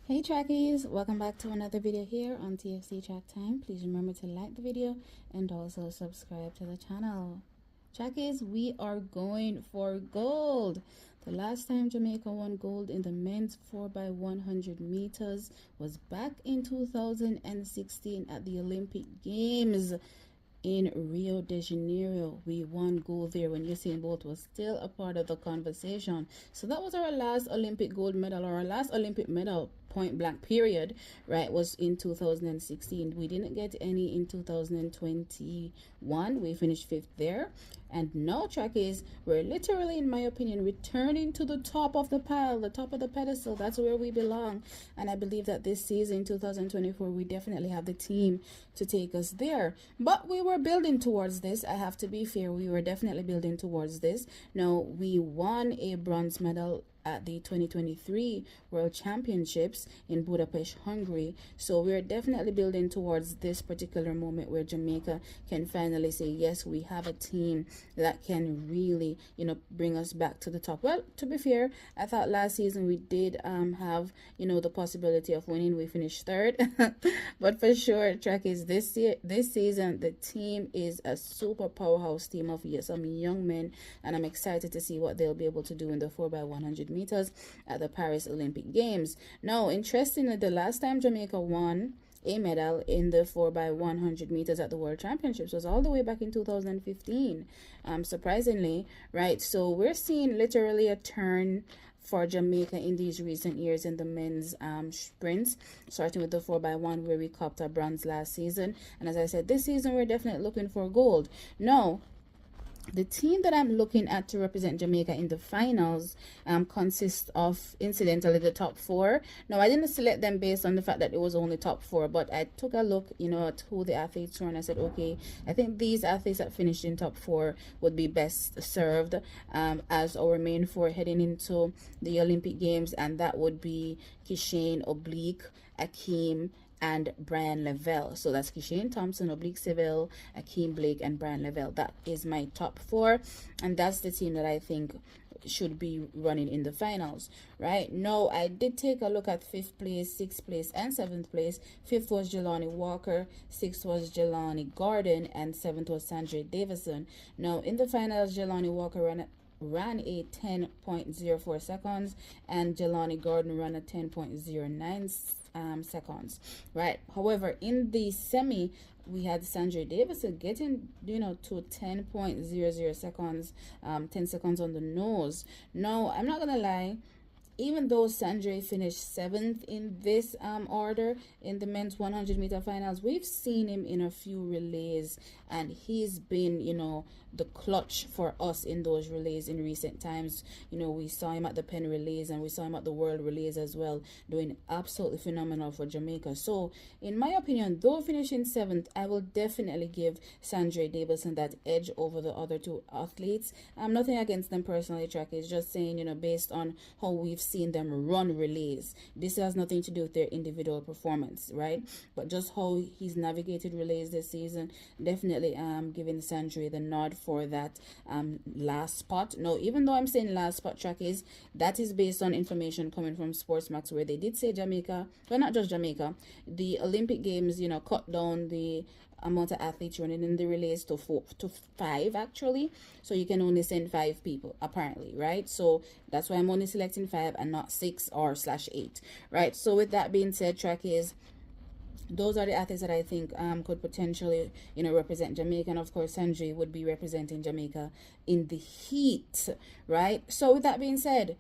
Hey trackies, welcome back to another video here on TFC Track Time. Please remember to like the video and also subscribe to the channel. Trackies, we are going for gold. The last time Jamaica won gold in the men's 4x100 meters was back in 2016 at the Olympic Games in Rio de Janeiro. We won gold there when Usain Bolt was still a part of the conversation. So that was our last Olympic gold medal, or our last Olympic medal, point blank period, right, was in 2016. We didn't get any in 2021. We finished fifth there. And now, trackies, we're literally, in my opinion, returning to the top of the pile, the top of the pedestal. That's where we belong. And I believe that this season, 2024, we definitely have the team to take us there. But we were building towards this. I have to be fair. We were definitely building towards this. Now, we won a bronze medal at the 2023 World Championships in Budapest, Hungary. So we're definitely building towards this particular moment where Jamaica can finally say, yes, we have a team that can really, bring us back to the top. Well, to be fair, I thought last season we did have, the possibility of winning. We finished third. But for sure, track is this season, the team is a super powerhouse team of some young men, and I'm excited to see what they'll be able to do in the 4x100 meters at the Paris Olympic Games. Now, interestingly, the last time Jamaica won a medal in the 4x100 meters at the World Championships was all the way back in 2015, surprisingly, right? So we're seeing literally a turn for Jamaica in these recent years in the men's sprints, starting with the 4x1 where we copped a bronze last season. And as I said, this season we're definitely looking for gold. Now, the team that I'm looking at to represent Jamaica in the finals consists of, incidentally, the top four. Now, I didn't select them based on the fact that it was only top four, but I took a look, at who the athletes were, and I said, okay, I think these athletes that finished in top four would be best served as our main four heading into the Olympic Games, and that would be Kishane, Oblique, Akeem, and Bryan Levell. So that's Kishane Thompson, Oblique Seville, Akeem Blake, and Bryan Levell. That is my top four, and that's the team that I think should be running in the finals. Right now, I did take a look at 5th place, 6th place, and 7th place. 5th was Jelani Walker, 6th was Jelani Gordon, and 7th was Sandrey Davison. Now, in the finals, Jelani Walker ran a 10.04 seconds, and Jelani Gordon ran a 10.09 seconds, right? However, in the semi, we had Sandrey Davison getting, to 10.00 seconds, 10 seconds on the nose. Now, I'm not gonna lie, even though Sandrey finished 7th in this order in the men's 100-meter finals, we've seen him in a few relays, and he's been, the clutch for us in those relays in recent times. We saw him at the Penn relays, and we saw him at the World relays as well, doing absolutely phenomenal for Jamaica. So, in my opinion, though finishing 7th, I will definitely give Sandrey Davison that edge over the other two athletes. Nothing against them personally, track is just saying, based on how we've seen them run relays. This has nothing to do with their individual performance, right? But just how he's navigated relays this season, definitely giving Sandrey the nod for that last spot. No, even though I'm saying last spot, track is, that is based on information coming from Sportsmax, where they did say Jamaica, well, not just Jamaica, the Olympic Games, cut down the amount of athletes running in the relays to 5 actually, so you can only send 5 people apparently, right? So that's why I'm only selecting 5 and not 6 or /8, right? So with that being said, track is, those are the athletes that I think could potentially, represent Jamaica. And of course, Sandrey would be representing Jamaica in the heat, right? So with that being said,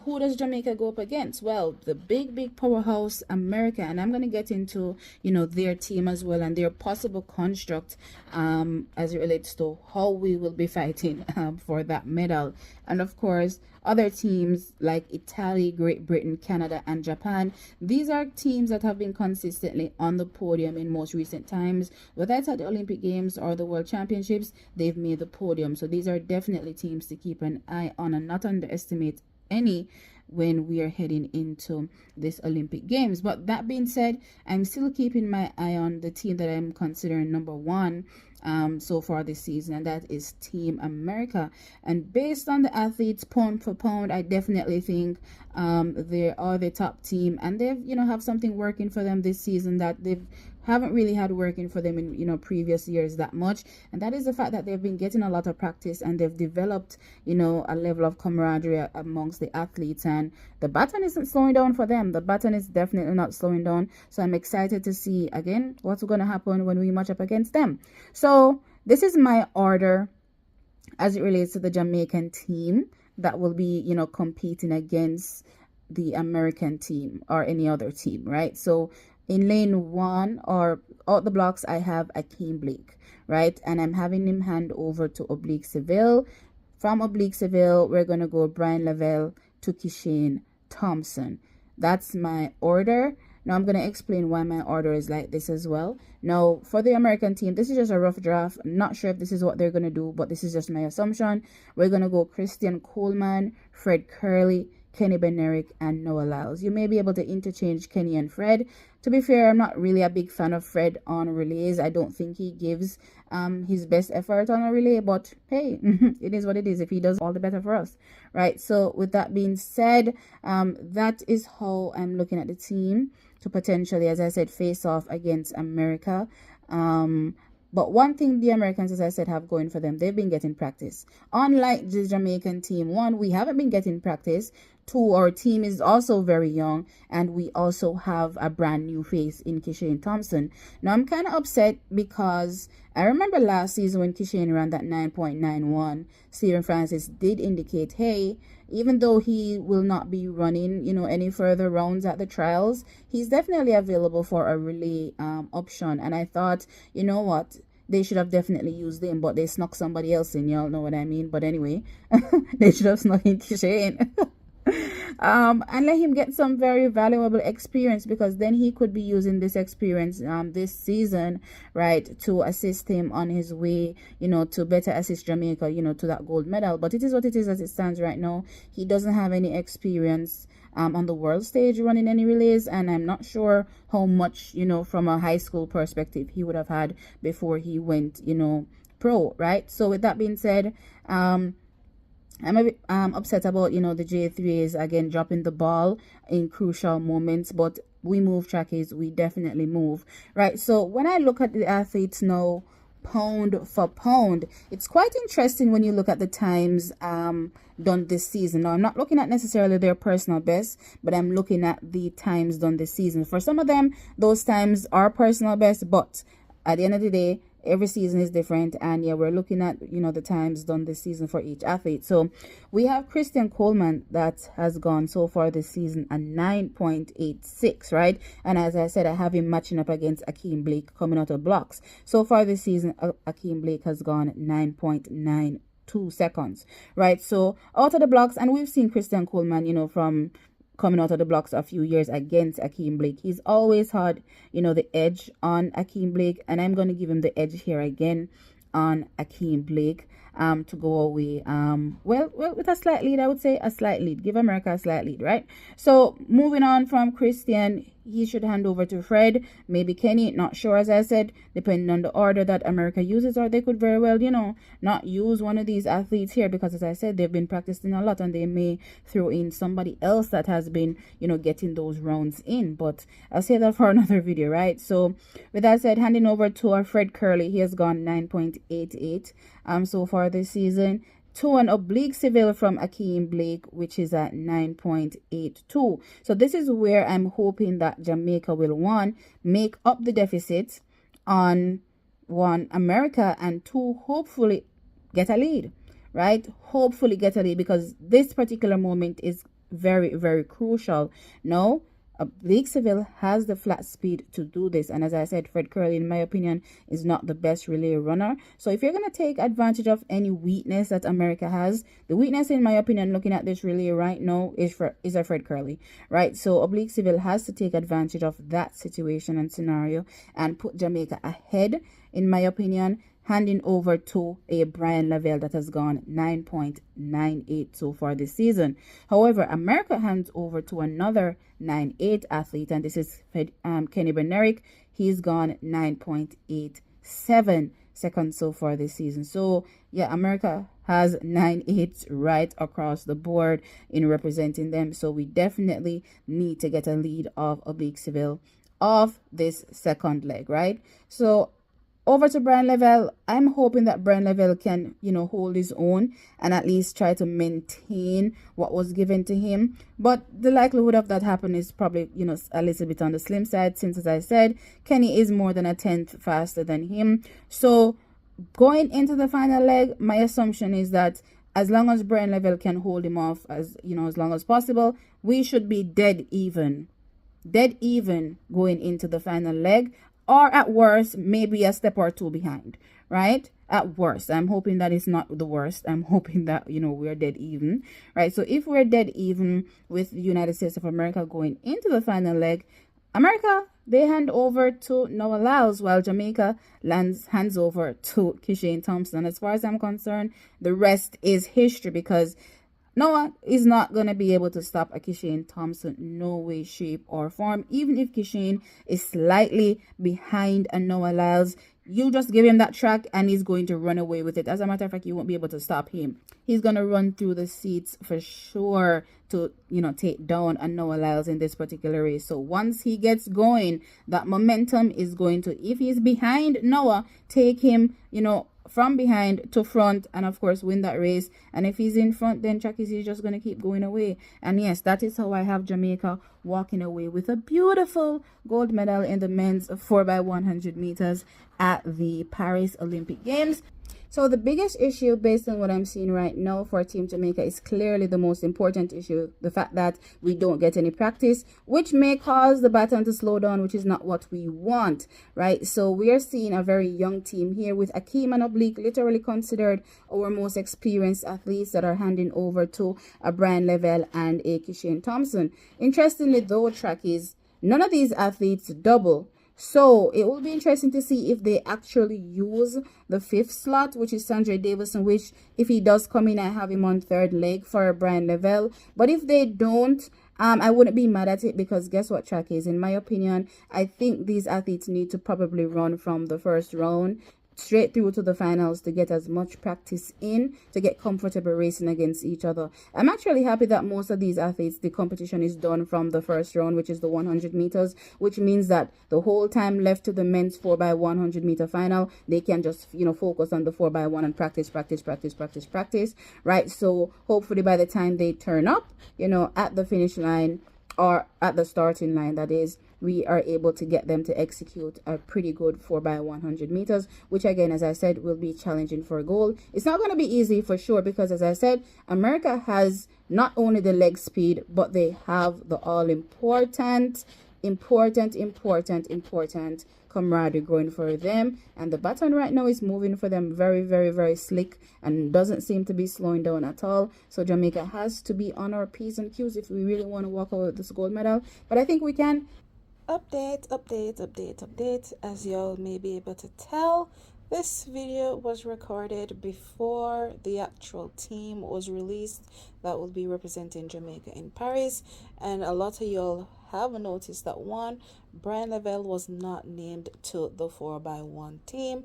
who does Jamaica go up against? Well, the big powerhouse America, and I'm going to get into, their team as well and their possible construct as it relates to how we will be fighting for that medal. And of course, other teams like Italy, Great Britain, Canada, and Japan. These are teams that have been consistently on the podium in most recent times. Whether it's at the Olympic Games or the World Championships, they've made the podium. So these are definitely teams to keep an eye on and not underestimate any when we are heading into this Olympic Games. But that being said, I'm still keeping my eye on the team that I'm considering number one so far this season, and that is Team America. And based on the athletes pound for pound, I definitely think they are the top team, and they've have something working for them this season that they haven't really had working for them in previous years that much, and that is the fact that they've been getting a lot of practice, and they've developed a level of camaraderie amongst the athletes, and the baton isn't slowing down for them. The baton is definitely not slowing down, so I'm excited to see again what's going to happen when we match up against them. So this is my order as it relates to the Jamaican team that will be competing against the American team or any other team, right? So in lane 1 or out the blocks, I have Akeem Blake, right? And I'm having him hand over to Oblique Seville. From Oblique Seville, we're going to go Bryan Levell to Kishane Thompson. That's my order. Now I'm going to explain why my order is like this as well. Now, for the American team, this is just a rough draft. I'm not sure if this is what they're going to do, but this is just my assumption. We're going to go Christian Coleman, Fred Curley, Kenny Benerick, and Noah Lyles. You may be able to interchange Kenny and Fred. To be fair, I'm not really a big fan of Fred on relays. I don't think he gives his best effort on a relay, but hey, it is what it is. If he does, all the better for us, right? So with that being said, that is how I'm looking at the team to potentially, as I said, face off against America. But one thing the Americans, as I said, have going for them, they've been getting practice. Unlike the Jamaican team, 1, we haven't been getting practice. 2, our team is also very young, and we also have a brand new face in Kishane Thompson. Now, I'm kind of upset because I remember last season when Kishane ran that 9.91, Stephen Francis did indicate, hey, even though he will not be running, any further rounds at the trials, he's definitely available for a relay option. And I thought, you know what? They should have definitely used him, but they snuck somebody else in. Y'all know what I mean? But anyway, they should have snuck in Kishane. And let him get some very valuable experience, because then he could be using this experience this season, right, to assist him on his way, to better assist Jamaica, to that gold medal. But it is what it is as it stands right now. He doesn't have any experience on the world stage running any relays, and I'm not sure how much, from a high school perspective he would have had before he went, pro, right? So with that being said, I'm a bit upset about, the J3s, again, dropping the ball in crucial moments, but we move, trackies, we definitely move, right? So when I look at the athletes now, pound for pound, it's quite interesting when you look at the times done this season. Now, I'm not looking at necessarily their personal best, but I'm looking at the times done this season. For some of them, those times are personal best, but at the end of the day, every season is different, and yeah, we're looking at the times done this season for each athlete. So we have Christian Coleman that has gone so far this season a 9.86, right? And as I said, I have him matching up against Akeem Blake coming out of blocks. So far this season, Akeem Blake has gone 9.92 seconds, right? So out of the blocks, and we've seen Christian Coleman, from coming out of the blocks a few years against Akeem Blake. He's always had, the edge on Akeem Blake, and I'm going to give him the edge here again on Akeem Blake to go away. Well, with a slight lead, I would say a slight lead. Give America a slight lead, right? So moving on from Christian, he should hand over to Fred, maybe Kenny, not sure, as I said, depending on the order that America uses, or they could very well, not use one of these athletes here, because as I said, they've been practicing a lot, and they may throw in somebody else that has been, getting those rounds in, but I'll say that for another video, right? So with that said, handing over to our Fred Curley, he has gone 9.88 so far this season, to an Oblique Seville from Akeem Blake, which is at 9.82. So this is where I'm hoping that Jamaica will, 1, make up the deficit on 1, America, and 2, hopefully get a lead, right? Hopefully get a lead, because this particular moment is very, very crucial. Now, Oblique Seville has the flat speed to do this, and as I said, Fred Curley, in my opinion, is not the best relay runner. So if you're going to take advantage of any weakness that America has, the weakness, in my opinion, looking at this relay right now, is a Fred Curley, right? So Oblique Seville has to take advantage of that situation and scenario and put Jamaica ahead, in my opinion, handing over to a Bryan Levell that has gone 9.98 so far this season. However, America hands over to another 9.8 athlete, and this is Kenny Benerick. He's gone 9.87 second so far this season. So yeah, America has 9-8 right across the board in representing them. So we definitely need to get a lead of Oblique Seville of this second leg, right? So over to Bryan Levell. I'm hoping that Bryan Levell can, hold his own and at least try to maintain what was given to him. But the likelihood of that happening is probably, a little bit on the slim side, since, as I said, Kenny is more than a tenth faster than him. So going into the final leg, my assumption is that as long as Bryan Levell can hold him off as long as possible, we should be dead even going into the final leg, or at worst maybe a step or two behind, right? At worst. I'm hoping that it's not the worst. I'm hoping that we're dead even, right? So if we're dead even with the United States of America going into the final leg, America, they hand over to Noah Lyles, while Jamaica hands over to Kishane Thompson. As far as I'm concerned, the rest is history, because Noah is not going to be able to stop a Kishane Thompson, no way, shape, or form. Even if Kishane is slightly behind a Noah Lyles, you just give him that track and he's going to run away with it. As a matter of fact, you won't be able to stop him. He's going to run through the seats for sure to, take down a Noah Lyles in this particular race. So once he gets going, that momentum is going to, if he's behind Noah, take him, from behind to front, and of course win that race. And if he's in front, then Chuck is just going to keep going away. And yes, that is how I have Jamaica walking away with a beautiful gold medal in the men's 4x100 meters at the Paris Olympic Games. So the biggest issue, based on what I'm seeing right now for Team Jamaica, is clearly the most important issue. The fact that we don't get any practice, which may cause the baton to slow down, which is not what we want, right? So we are seeing a very young team here with Akeem and Oblique literally considered our most experienced athletes that are handing over to a Bryan Levell and a Kishane Thompson. Interestingly though, trackies, none of these athletes double. So it will be interesting to see if they actually use the fifth slot, which is Sandrey Davison, which if he does come in, I have him on third leg for Bryan Levell. But if they don't, I wouldn't be mad at it, because guess what, track is, in my opinion, I think these athletes need to probably run from the first round straight through to the finals to get as much practice in, to get comfortable racing against each other. I'm actually happy that most of these athletes, the competition is done from the first round, which is the 100 meters, which means that the whole time left to the men's 4x100 meter final, they can just focus on the 4x1 and practice, right? So hopefully by the time they turn up at the finish line, or at the starting line, that is, we are able to get them to execute a pretty good 4x100 meters, which again, as I said, will be challenging for a goal. It's not going to be easy for sure, because as I said, America has not only the leg speed, but they have the all important camaraderie going for them, and the baton right now is moving for them very, very, very slick, and doesn't seem to be slowing down at all. So Jamaica has to be on our P's and Q's if we really want to walk out with this gold medal, but I think we can. Update. As y'all may be able to tell, this video was recorded before the actual team was released that will be representing Jamaica in Paris, and a lot of y'all have noticed that Bryan Levell was not named to the 4x1 team.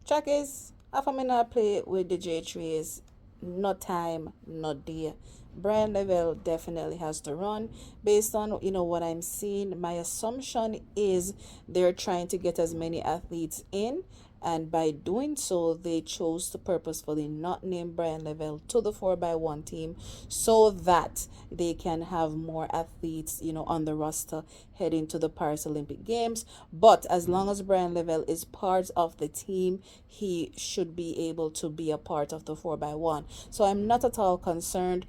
Check is, if I'm not play with the J3s, no time, no day. Bryan Levell definitely has to run. Based on what I'm seeing, my assumption is they're trying to get as many athletes in, and by doing so, they chose to purposefully not name Bryan Levell to the 4x1 team, so that they can have more athletes, on the roster heading to the Paris Olympic Games. But as long as Bryan Levell is part of the team, he should be able to be a part of the 4x1. So I'm not at all concerned.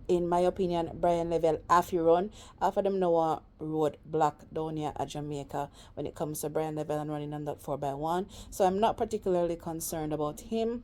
In my opinion, Bryan Levell, after run, after them Noah road black down here at Jamaica when it comes to Bryan Levell and running on that 4x1. So I'm not particularly concerned about him.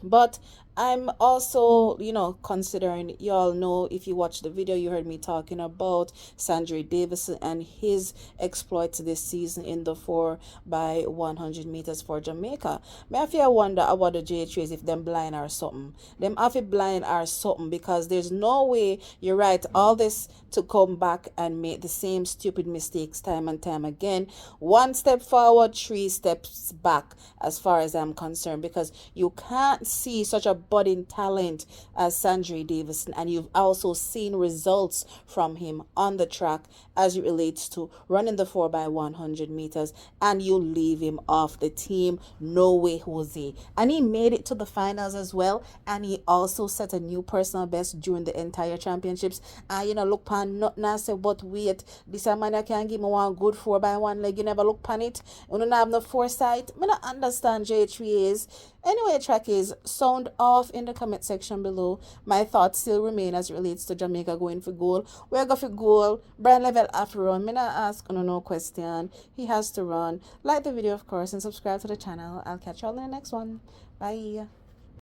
But I'm also, considering, you all know, if you watch the video, you heard me talking about Sandrey Davison and his exploits this season in the 4 by 100 meters for Jamaica. Me have to wonder about the J3s, if them blind or something. Them have to blind or something, because there's no way, you're right, all this to come back and make the same stupid mistakes time and time again. One step forward, three steps back, as far as I'm concerned, because you can't see such a budding talent as Sandrey Davison, and you've also seen results from him on the track as it relates to running the 4 by 100 meters, and you leave him off the team. No way, Jose. And he made it to the finals as well, and he also set a new personal best during the entire championships. And look pan nothing and say, but wait, this a man that can give me one good 4 by 1 leg. You never look pan it. You don't have no foresight. I don't understand J3 is. Anyway, track is sound off in the comment section below. My thoughts still remain as it relates to Jamaica going for goal. We're going for goal. Bryan Levell after run. Me not ask no question. He has to run. Like the video, of course, and subscribe to the channel. I'll catch y'all in the next one. Bye.